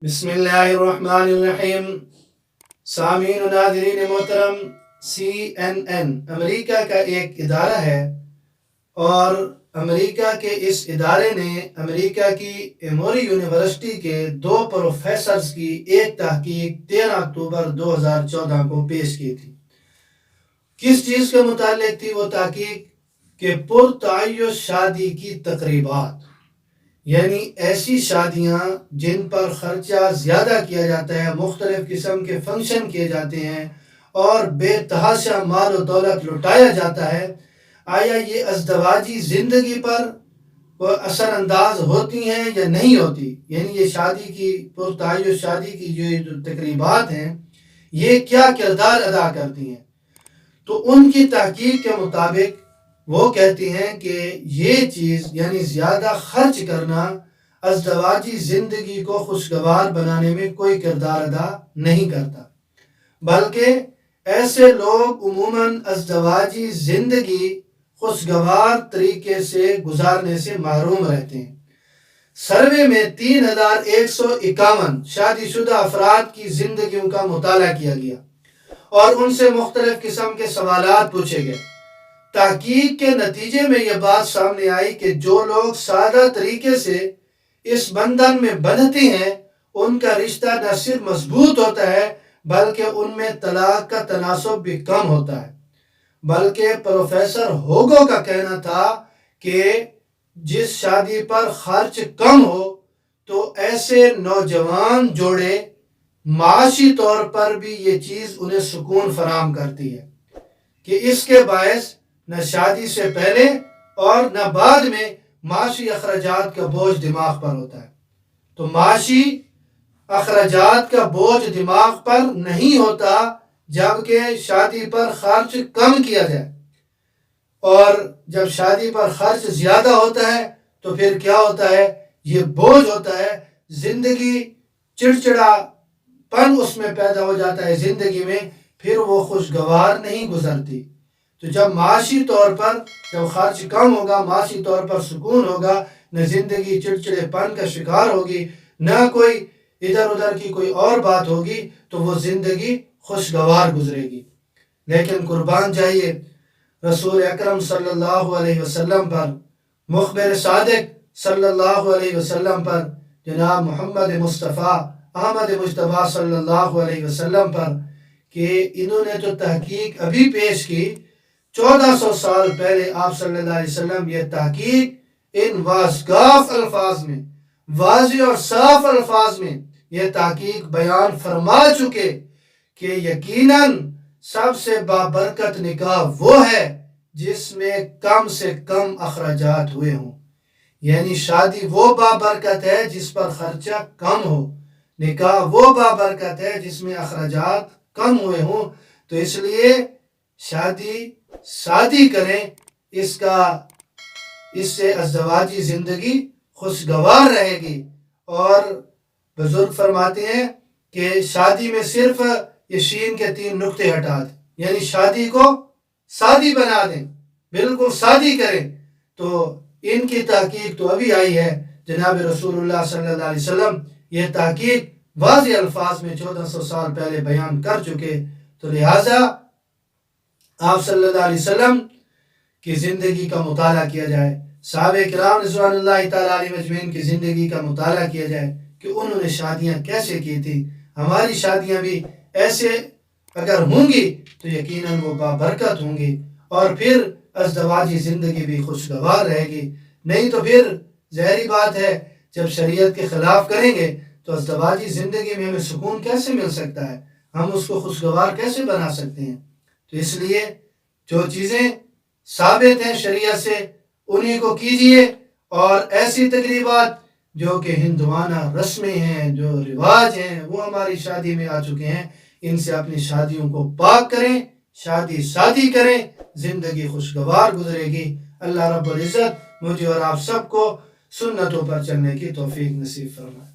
بسم اللہ الرحمن الرحیم۔ سامعین و ناظرین محترم، CNN امریکہ کا ایک ادارہ ہے اور امریکہ کے اس ادارے نے امریکہ کی ایموری یونیورسٹی کے 2 پروفیسرز کی ایک تحقیق 13 اکتوبر 2014 کو پیش کی تھی۔ کس چیز کے متعلق تھی وہ تحقیق؟ کہ پرتعیش شادی کی تقریبات، یعنی ایسی شادیاں جن پر خرچہ زیادہ کیا جاتا ہے، مختلف قسم کے فنکشن کیے جاتے ہیں اور بے تحاشا مال و دولت لٹایا جاتا ہے، آیا یہ ازدواجی زندگی پر وہ اثر انداز ہوتی ہیں یا نہیں ہوتی؟ یعنی یہ شادی کی پرتعیش شادی کی جو تقریبات ہیں یہ کیا کردار ادا کرتی ہیں؟ تو ان کی تحقیق کے مطابق وہ کہتی ہیں کہ یہ چیز یعنی زیادہ خرچ کرنا ازدواجی زندگی کو خوشگوار بنانے میں کوئی کردار ادا نہیں کرتا، بلکہ ایسے لوگ عموماً ازدواجی زندگی خوشگوار طریقے سے گزارنے سے محروم رہتے ہیں۔ سروے میں 3151 شادی شدہ افراد کی زندگیوں کا مطالعہ کیا گیا اور ان سے مختلف قسم کے سوالات پوچھے گئے۔ تحقیق کے نتیجے میں یہ بات سامنے آئی کہ جو لوگ سادہ طریقے سے اس بندھن میں بندھتے ہیں ان کا رشتہ نہ صرف مضبوط ہوتا ہے بلکہ ان میں طلاق کا تناسب بھی کم ہوتا ہے۔ بلکہ پروفیسر ہوگو کا کہنا تھا کہ جس شادی پر خرچ کم ہو تو ایسے نوجوان جوڑے معاشی طور پر بھی یہ چیز انہیں سکون فراہم کرتی ہے کہ اس کے باعث نہ شادی سے پہلے اور نہ بعد میں معاشی اخراجات کا بوجھ دماغ پر ہوتا ہے۔ تو معاشی اخراجات کا بوجھ دماغ پر نہیں ہوتا جبکہ شادی پر خرچ کم کیا جائے، اور جب شادی پر خرچ زیادہ ہوتا ہے تو پھر کیا ہوتا ہے؟ یہ بوجھ ہوتا ہے، زندگی چڑچڑا پن اس میں پیدا ہو جاتا ہے زندگی میں، پھر وہ خوشگوار نہیں گزرتی۔ تو جب معاشی طور پر جب خرچ کم ہوگا، معاشی طور پر سکون ہوگا، نہ زندگی چڑچڑے پن کا شکار ہوگی، نہ کوئی ادھر ادھر کی کوئی اور بات ہوگی، تو وہ زندگی خوشگوار گزرے گی۔ لیکن قربان جائیے رسول اکرم صلی اللہ علیہ وسلم پر، مخبر صادق صلی اللہ علیہ وسلم پر، جناب محمد مصطفیٰ احمد مجتبیٰ صلی اللہ علیہ وسلم پر، کہ انہوں نے تو تحقیق ابھی پیش کی 1400 سال پہلے آپ صلی اللہ علیہ وسلم یہ تحقیق ان واضح الفاظ میں، واضح اور صاف الفاظ میں یہ تحقیق بیان فرما چکے کہ یقیناً سب سے بابرکت نکاح وہ ہے جس میں کم سے کم اخراجات ہوئے ہوں، یعنی شادی وہ بابرکت ہے جس پر خرچہ کم ہو، نکاح وہ بابرکت ہے جس میں اخراجات کم ہوئے ہوں۔ تو اس لیے شادی کریں، اس سے ازدواجی زندگی خوشگوار رہے گی۔ اور بزرگ فرماتے ہیں کہ شادی میں صرف یہ شین کے 3 نقطے ہٹا دیں، یعنی شادی کو سادی بنا دیں، بالکل سادی کریں۔ تو ان کی تحقیق تو ابھی آئی ہے، جناب رسول اللہ صلی اللہ علیہ وسلم یہ تحقیق واضح الفاظ میں 1400 سال پہلے بیان کر چکے۔ تو لہٰذا آپ صلی اللہ علیہ وسلم کی زندگی کا مطالعہ کیا جائے، صحابہ کرام رضوان اللہ تعالیٰ علیہ مجمعین کی زندگی کا مطالعہ کیا جائے کہ انہوں نے شادیاں کیسے کی تھی۔ ہماری شادیاں بھی ایسے اگر ہوں گی تو یقیناً وہ بابرکت ہوں گی، اور پھر ازدواجی زندگی بھی خوشگوار رہے گی۔ نہیں تو پھر ظاہری بات ہے جب شریعت کے خلاف کریں گے تو ازدواجی زندگی میں ہمیں سکون کیسے مل سکتا ہے، ہم اس کو خوشگوار کیسے بنا سکتے ہیں؟ تو اس لیے جو چیزیں ثابت ہیں شریعت سے انہی کو کیجئے، اور ایسی تقریبات جو کہ ہندوانہ رسمیں ہیں، جو رواج ہیں، وہ ہماری شادی میں آ چکے ہیں، ان سے اپنی شادیوں کو پاک کریں، شادی کریں، زندگی خوشگوار گزرے گی۔ اللہ رب العزت مجھے اور آپ سب کو سنتوں پر چلنے کی توفیق نصیب فرمائے۔